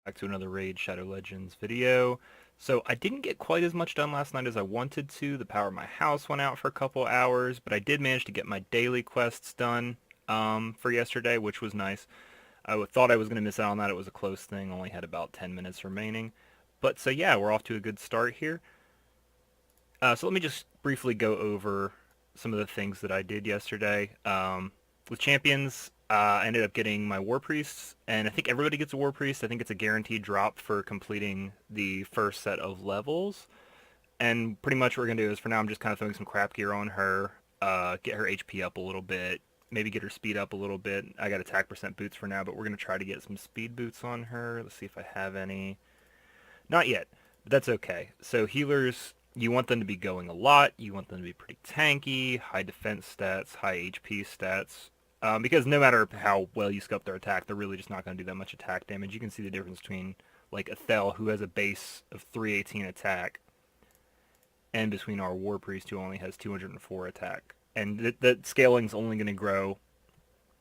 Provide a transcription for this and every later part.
back to another Raid Shadow Legends video. So I didn't get quite as much done last night as I wanted to. The power of my house went out for a couple hours, but I did manage to get my daily quests done for yesterday, which was nice. Thought I was going to miss out on that. It was a close thing. Only had about 10 minutes remaining. But so yeah, we're off to a good start here. So let me just briefly go over some of the things that I did yesterday. With champions, I ended up getting my war priests, and I think everybody gets a war priest. I think it's a guaranteed drop for completing the first set of levels. And pretty much what we're gonna do is for now I'm just kind of throwing some crap gear on her, get her HP up a little bit, maybe get her speed up a little bit. I got attack percent boots for now, but we're gonna try to get some speed boots on her. Let's see if I have any. Not yet, but that's okay. So healers, you want them to be going a lot. You want them to be pretty tanky, high defense stats, high HP stats. Because no matter how well you scope their attack, they're really just not going to do that much attack damage. You can see the difference between like Athel, who has a base of 318 attack, and between our War Priest, who only has 204 attack. And the scaling's only going to grow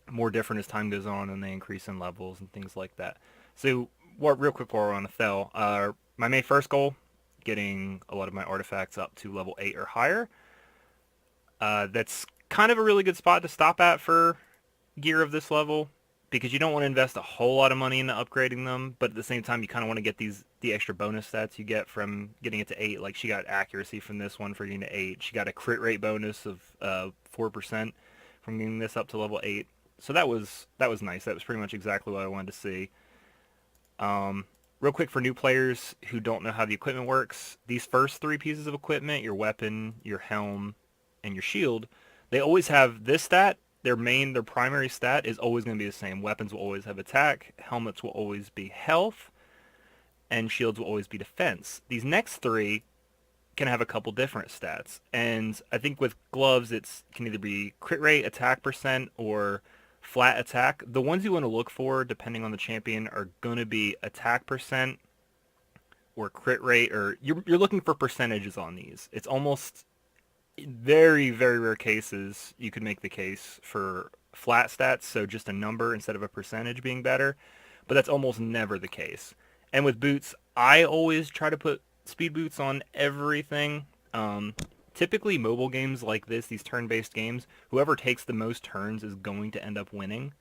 more different as time goes on, and they increase in levels and things like that. So, real quick while we're on Athel, my main first goal, getting a lot of my artifacts up to level 8 or higher. That's kind of a really good spot to stop at for gear of this level because you don't want to invest a whole lot of money into upgrading them, but at the same time you kind of want to get the extra bonus stats you get from getting it to 8. Like she got accuracy from this one for getting to 8. She got a crit rate bonus of 4% from getting this up to level 8. So that was nice. That was pretty much exactly what I wanted to see. Real quick for new players who don't know how the equipment works, these first three pieces of equipment, your weapon, your helm, and your shield, they always have this stat. Their primary stat is always going to be the same. Weapons will always have attack, helmets will always be health, and shields will always be defense. These next three can have a couple different stats. And I think with gloves, it can either be crit rate, attack percent, or flat attack. The ones you want to look for, depending on the champion, are going to be attack percent or crit rate, or you're looking for percentages on these. It's almost very, very rare cases you could make the case for flat stats, so just a number instead of a percentage being better, but that's almost never the case. And with boots, I always try to put speed boots on everything. Typically, mobile games like this, these turn-based games, whoever takes the most turns is going to end up winning.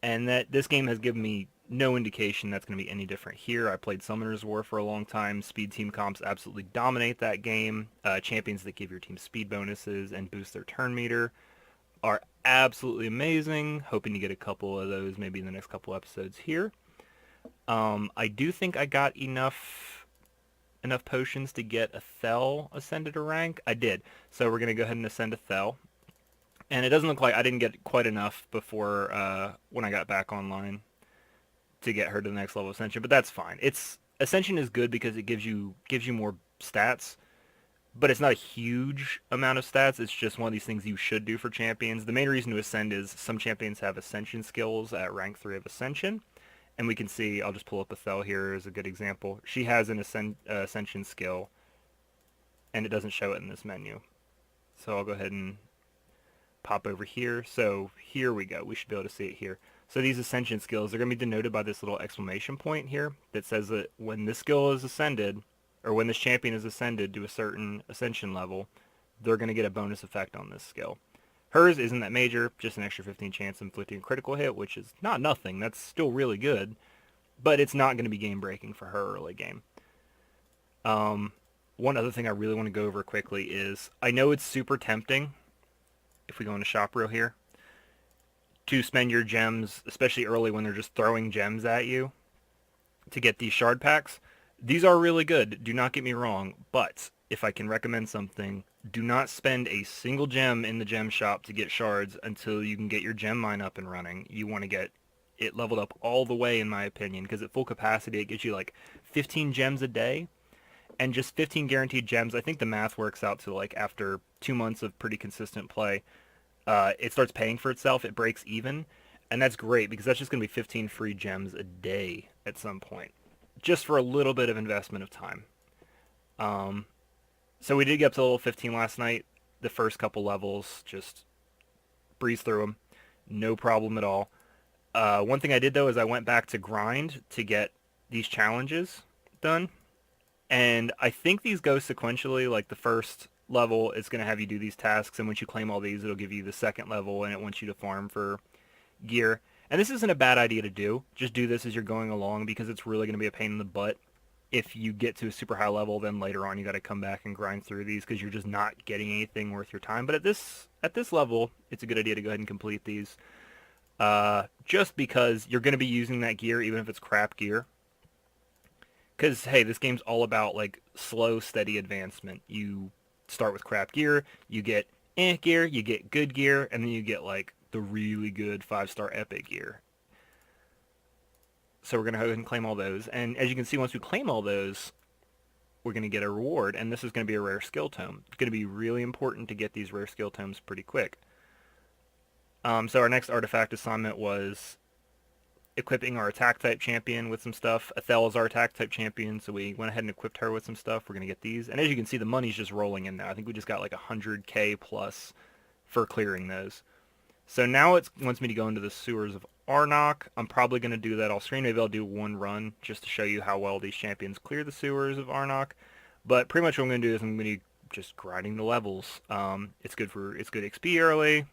And that this game has given me no indication that's going to be any different here. I played Summoner's War for a long time. Speed team comps absolutely dominate that game. Champions that give your team speed bonuses and boost their turn meter are absolutely amazing. Hoping to get a couple of those maybe in the next couple episodes here. I do think I got enough potions to get Athel ascended a rank. I did. So we're going to go ahead and ascend Athel. And it doesn't look like I didn't get quite enough before when I got back online to get her to the next level of Ascension, but that's fine. Ascension is good because it gives you more stats, but it's not a huge amount of stats. It's just one of these things you should do for champions. The main reason to ascend is some champions have Ascension skills at rank 3 of Ascension, and we can see, I'll just pull up Athel here as a good example. She has an Ascension skill, and it doesn't show it in this menu. So I'll go ahead and pop over here. So here we go. We should be able to see it here. So these ascension skills are going to be denoted by this little exclamation point here that says that when this skill is ascended, or when this champion is ascended to a certain ascension level, they're going to get a bonus effect on this skill. Hers isn't that major, just an extra 15 chance of inflicting a critical hit, which is not nothing. That's still really good, but it's not going to be game breaking for her early game. One other thing I really want to go over quickly is, I know it's super tempting, if we go into shop reel here, to spend your gems, especially early when they're just throwing gems at you, to get these shard packs. These are really good, do not get me wrong, but if I can recommend something, do not spend a single gem in the gem shop to get shards until you can get your gem mine up and running. You want to get it leveled up all the way, in my opinion, because at full capacity it gives you like 15 gems a day, and just 15 guaranteed gems. I think the math works out to like after 2 months of pretty consistent play, it starts paying for itself. It breaks even, and that's great because that's just going to be 15 free gems a day at some point, just for a little bit of investment of time. So we did get up to level 15 last night. The first couple levels, just breeze through them, no problem at all. One thing I did though is I went back to grind to get these challenges done. And I think these go sequentially. Like the first level is going to have you do these tasks, and once you claim all these, it'll give you the second level, and it wants you to farm for gear. And this isn't a bad idea to do. Just do this as you're going along because it's really going to be a pain in the butt. If you get to a super high level, then later on you got to come back and grind through these because you're just not getting anything worth your time. But at this level, it's a good idea to go ahead and complete these. Just because you're going to be using that gear even if it's crap gear. Because, hey, this game's all about, like, slow, steady advancement. You start with crap gear, you get gear, you get good gear, and then you get, like, the really good 5-star epic gear. So we're going to go ahead and claim all those. And as you can see, once we claim all those, we're going to get a reward. And this is going to be a rare skill tome. It's going to be really important to get these rare skill tomes pretty quick. So our next artifact assignment was equipping our attack type champion with some stuff. Ethel is our attack type champion, so we went ahead and equipped her with some stuff. We're going to get these. And as you can see, the money's just rolling in now. I think we just got like 100k plus for clearing those. So now it wants me to go into the sewers of Arnok. I'm probably going to do that off screen. Maybe I'll do one run just to show you how well these champions clear the sewers of Arnok. But pretty much what I'm going to do is I'm going to be just grinding the levels. It's good XP early.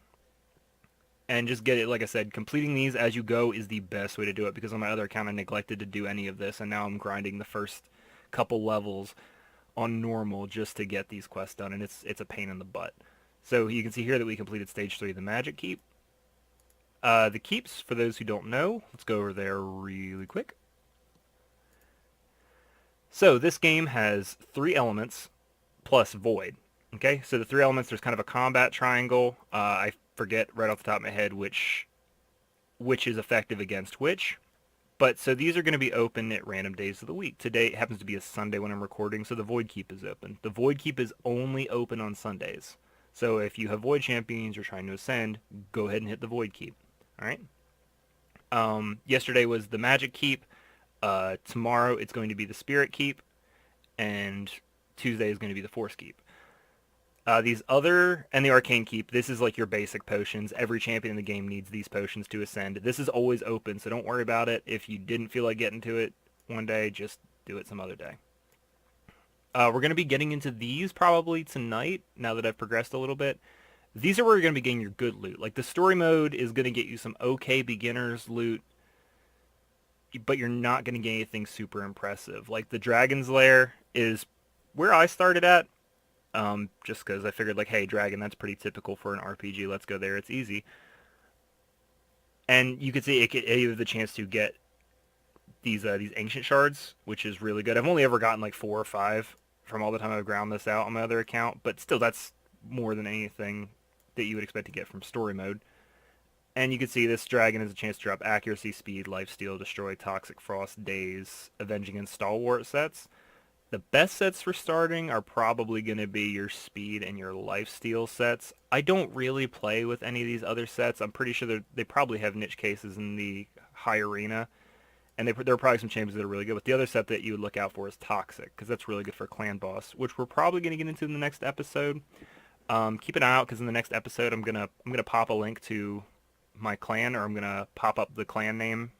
And just get it, like I said, completing these as you go is the best way to do it, because on my other account I neglected to do any of this, and now I'm grinding the first couple levels on normal just to get these quests done, and it's a pain in the butt. So you can see here that we completed Stage 3, the Magic Keep. The keeps, for those who don't know, let's go over there really quick. So this game has 3 elements plus Void. Okay, so the 3 elements, there's kind of a combat triangle. I forget right off the top of my head which is effective against which. But so these are going to be open at random days of the week. Today it happens to be a Sunday when I'm recording, so the Void Keep is open. The Void Keep is only open on Sundays. So if you have Void champions you're trying to ascend, go ahead and hit the Void Keep. Alright? Yesterday was the Magic Keep. Tomorrow it's going to be the Spirit Keep. And Tuesday is going to be the Force Keep. And the Arcane Keep, this is like your basic potions. Every champion in the game needs these potions to ascend. This is always open, so don't worry about it. If you didn't feel like getting to it one day, just do it some other day. We're going to be getting into these probably tonight, now that I've progressed a little bit. These are where you're going to be getting your good loot. Like, the story mode is going to get you some okay beginner's loot, but you're not going to get anything super impressive. Like, the Dragon's Lair is where I started at. Just because I figured, like, hey, Dragon, that's pretty typical for an RPG. Let's go there. It's easy. And you can see it gave the chance to get these ancient shards, which is really good. I've only ever gotten like 4 or 5 from all the time I've ground this out on my other account, but still, that's more than anything that you would expect to get from story mode. And you can see this dragon has a chance to drop accuracy, speed, lifesteal, destroy, toxic frost, daze, avenging, and stalwart sets. The best sets for starting are probably going to be your speed and your lifesteal sets. I don't really play with any of these other sets. I'm pretty sure they probably have niche cases in the high arena. And there are probably some champions that are really good. But the other set that you would look out for is Toxic, because that's really good for Clan Boss, which we're probably going to get into in the next episode. Keep an eye out, because in the next episode I'm gonna pop a link to my clan, or I'm going to pop up the clan name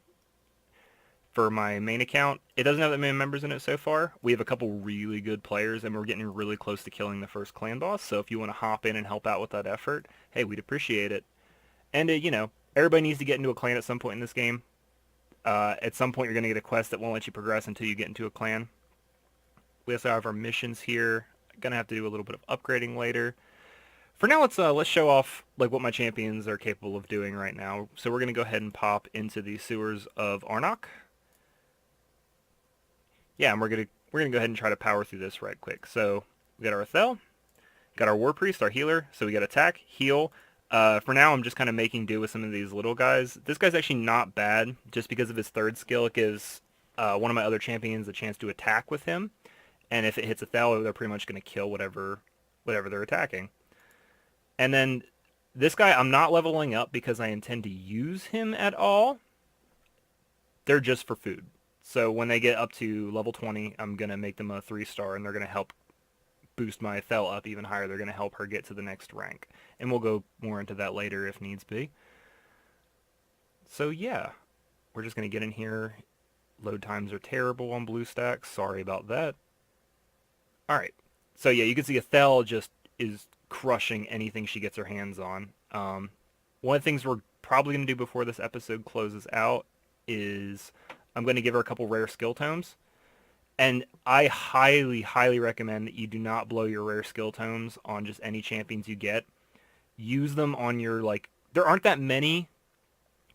for my main account. It doesn't have that many members in it so far. We have a couple really good players, and we're getting really close to killing the first clan boss. So if you want to hop in and help out with that effort, hey, we'd appreciate it. And, everybody needs to get into a clan at some point in this game. At some point, you're going to get a quest that won't let you progress until you get into a clan. We also have our missions here. Going to have to do a little bit of upgrading later. For now, let's show off like what my champions are capable of doing right now. So we're going to go ahead and pop into the sewers of Arnok. Yeah, and we're gonna go ahead and try to power through this right quick. So we got our Ethel, got our War Priest, our healer. So we got attack, heal. For now, I'm just kind of making do with some of these little guys. This guy's actually not bad, just because of his third skill. It gives one of my other champions a chance to attack with him, and if it hits Ethel, they're pretty much going to kill whatever they're attacking. And then this guy, I'm not leveling up because I intend to use him at all. They're just for food. So when they get up to level 20, I'm going to make them a 3-star, and they're going to help boost my Ethel up even higher. They're going to help her get to the next rank. And we'll go more into that later if needs be. So yeah, we're just going to get in here, Load times are terrible on BlueStacks. Sorry about that. All right. So yeah, you can see Ethel just is crushing anything she gets her hands on. One of the things we're probably going to do before this episode closes out is I'm going to give her a couple rare skill tomes. And I highly, highly recommend that you do not blow your rare skill tomes on just any champions you get. Use them on your, like, there aren't that many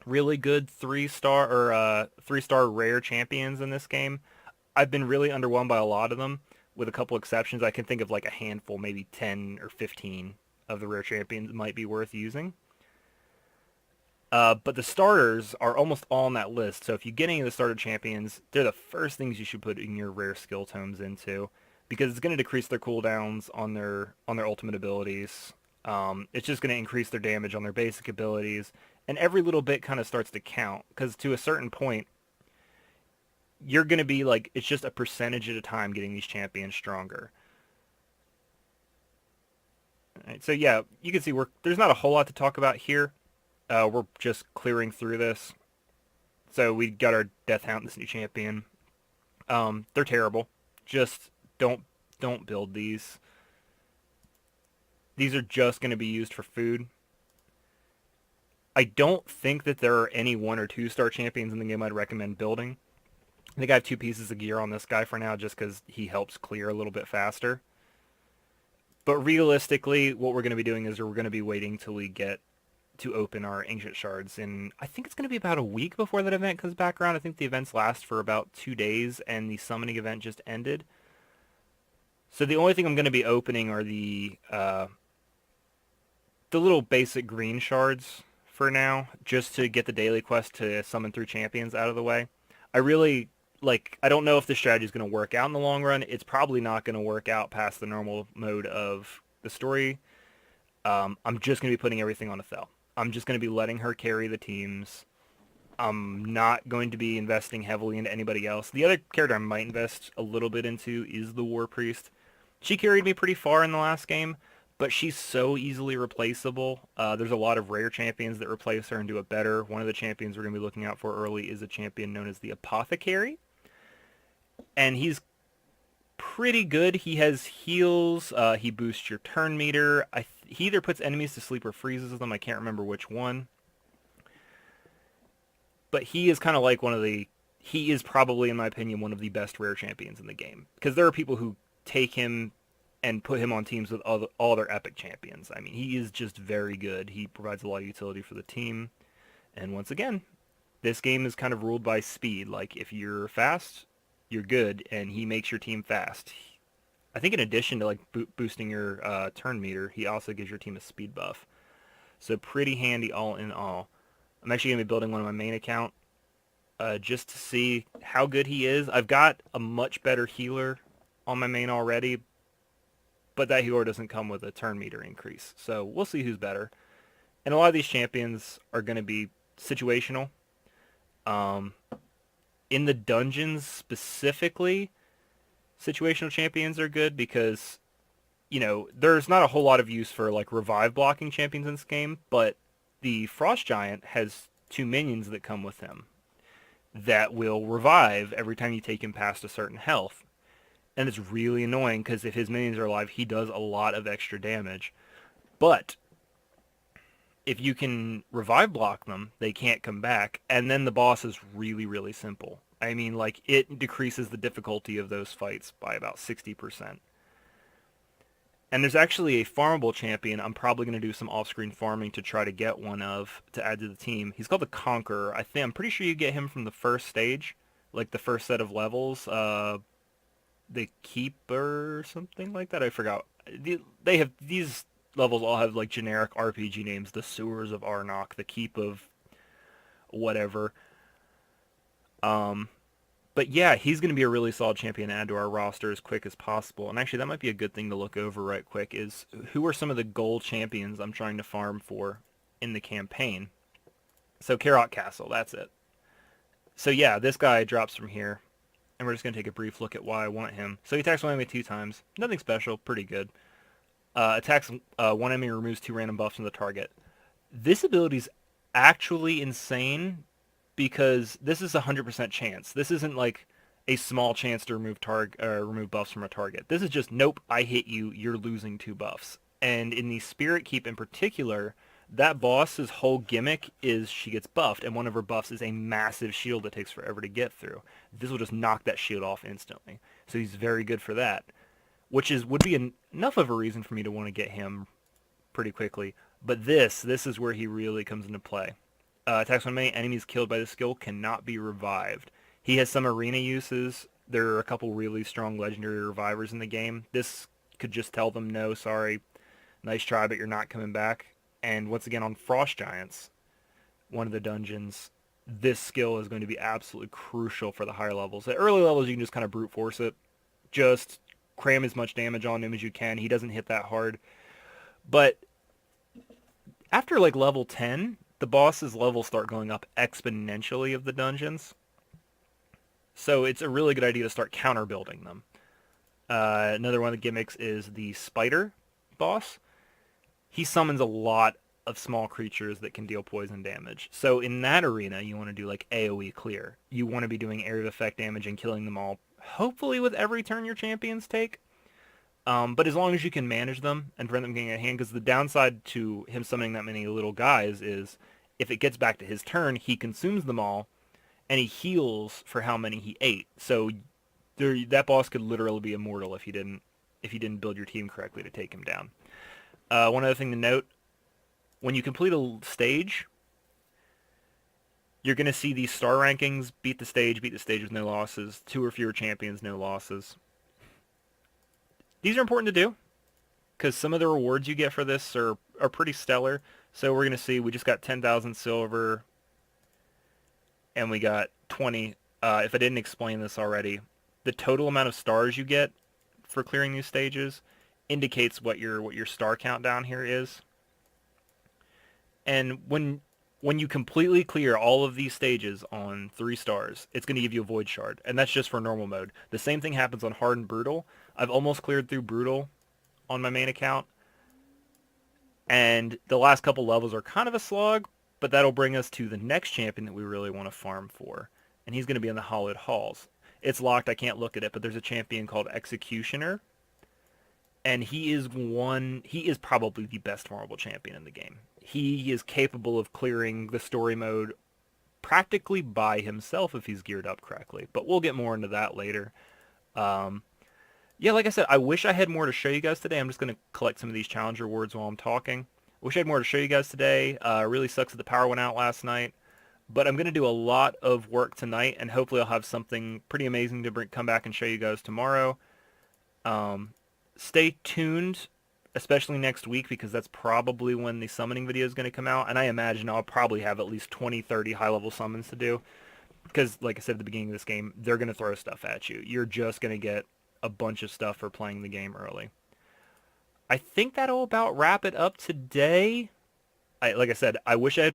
really good 3-star or 3-star rare champions in this game. I've been really underwhelmed by a lot of them, with a couple exceptions. I can think of like a handful, maybe 10 or 15 of the rare champions might be worth using. But the starters are almost all on that list. So if you get any of the starter champions, they're the first things you should put in your rare skill tomes into, because it's going to decrease their cooldowns on their ultimate abilities. It's just going to increase their damage on their basic abilities, and every little bit kind of starts to count, because to a certain point, you're going to be like, it's just a percentage at a time getting these champions stronger. All right, so yeah, you can see there's not a whole lot to talk about here. We're just clearing through this. So we got our Death Hound, this new champion. They're terrible. Just don't build these. These are just going to be used for food. I don't think that there are any 1 or 2-star champions in the game I'd recommend building. I think I have 2 pieces of gear on this guy for now just because he helps clear a little bit faster. But realistically, what we're going to be doing is we're going to be waiting till we get to open our Ancient Shards. And I think it's going to be about a week before that event comes back around. I think the events last for about 2 days, and the summoning event just ended. So the only thing I'm going to be opening are the little basic green shards for now, just to get the daily quest to summon 3 champions out of the way. I really, I don't know if this strategy is going to work out in the long run. It's probably not going to work out past the normal mode of the story. I'm just going to be putting everything on Ethel. I'm just going to be letting her carry the teams. I'm not going to be investing heavily into anybody else. The other character I might invest a little bit into is the War Priest. She carried me pretty far in the last game, but she's so easily replaceable. There's a lot of rare champions that replace her and do it better. One of the champions we're going to be looking out for early is a champion known as the Apothecary. And he's pretty good. He has heals. He boosts your turn meter. He either puts enemies to sleep or freezes them. I can't remember which one. But he is kind of like he is probably, in my opinion, one of the best rare champions in the game. Because there are people who take him and put him on teams with all their epic champions. I mean, he is just very good. He provides a lot of utility for the team. And once again, this game is kind of ruled by speed. Like, if you're fast, you're good, and he makes your team fast. I think in addition to boosting your turn meter, he also gives your team a speed buff. So pretty handy all in all. I'm actually going to be building one on my main account just to see how good he is. I've got a much better healer on my main already, but that healer doesn't come with a turn meter increase. So we'll see who's better. And a lot of these champions are going to be situational. In the dungeons specifically, situational champions are good because, there's not a whole lot of use for revive blocking champions in this game, but the Frost Giant has 2 minions that come with him that will revive every time you take him past a certain health. And it's really annoying because if his minions are alive, he does a lot of extra damage. But if you can revive block them, they can't come back, and then the boss is really, really simple. I mean, it decreases the difficulty of those fights by about 60%. And there's actually a farmable champion I'm probably going to do some off-screen farming to try to get one of to add to the team. He's called the Conqueror. I'm pretty sure you get him from the first stage, the first set of levels. The Keeper or something like that. I forgot. They have these levels all have generic RPG names. The Sewers of Arnok, the Keep of whatever. But yeah, he's going to be a really solid champion to add to our roster as quick as possible. And actually, that might be a good thing to look over right quick, is who are some of the gold champions I'm trying to farm for in the campaign. So Karok Castle, that's it. So yeah, this guy drops from here. And we're just going to take a brief look at why I want him. So he attacks one enemy 2 times. Nothing special, pretty good. Attacks one enemy, removes 2 random buffs from the target. This ability is actually insane because this is 100% chance. This isn't like a small chance to remove buffs from a target. This is just nope, I hit you, you're losing 2 buffs. And in the Spirit Keep in particular, that boss's whole gimmick is she gets buffed, and one of her buffs is a massive shield that takes forever to get through. This will just knock that shield off instantly. So he's very good for that, which would be enough of a reason for me to want to get him pretty quickly. But this is where he really comes into play. Attacks when many enemies killed by the skill cannot be revived. He has some arena uses. There are a couple really strong legendary revivers in the game. This could just tell them, no, sorry, nice try, but you're not coming back. And once again, on Frost Giants, one of the dungeons, this skill is going to be absolutely crucial for the higher levels. At early levels, you can just kind of brute force it. Just cram as much damage on him as you can. He doesn't hit that hard. But after like level 10, the boss's levels start going up exponentially of the dungeons. So it's a really good idea to start counter building them. Another one of the gimmicks is the spider boss. He summons a lot of small creatures that can deal poison damage. So in that arena, you want to do like AoE clear. You want to be doing area of effect damage and killing them all, hopefully with every turn your champions take. But as long as you can manage them and prevent them getting a hand, because the downside to him summoning that many little guys is if it gets back to his turn, he consumes them all, and he heals for how many he ate. So that boss could literally be immortal if you didn't build your team correctly to take him down. One other thing to note, when you complete a stage, you're going to see these star rankings: beat the stage with no losses, 2 or fewer champions, no losses. These are important to do because some of the rewards you get for this are pretty stellar. So we're going to see, we just got 10,000 silver and we got 20. If I didn't explain this already, the total amount of stars you get for clearing these stages indicates what your star count down here is. And when you completely clear all of these stages on 3 stars, it's going to give you a void shard, and that's just for normal mode. The same thing happens on hard and brutal. I've almost cleared through brutal on my main account, and the last couple levels are kind of a slog, but that'll bring us to the next champion that we really want to farm for, and he's going to be in the Hollowed Halls. It's locked, I can't look at it, but there's a champion called Executioner, and he is probably the best farmable champion in the game. He is capable of clearing the story mode practically by himself if he's geared up correctly, but we'll get more into that later. Yeah, like I said, I wish I had more to show you guys today. I'm just going to collect some of these challenge rewards while I'm talking. I wish I had more to show you guys today. Really sucks that the power went out last night, but I'm going to do a lot of work tonight, and hopefully I'll have something pretty amazing to come back and show you guys tomorrow. Stay tuned, especially next week, because that's probably when the summoning video is going to come out, and I imagine I'll probably have at least 20, 30 high-level summons to do, because like I said at the beginning of this game, they're going to throw stuff at you. You're just going to get a bunch of stuff for playing the game early. I think that'll about wrap it up today. Like I said, I wish I had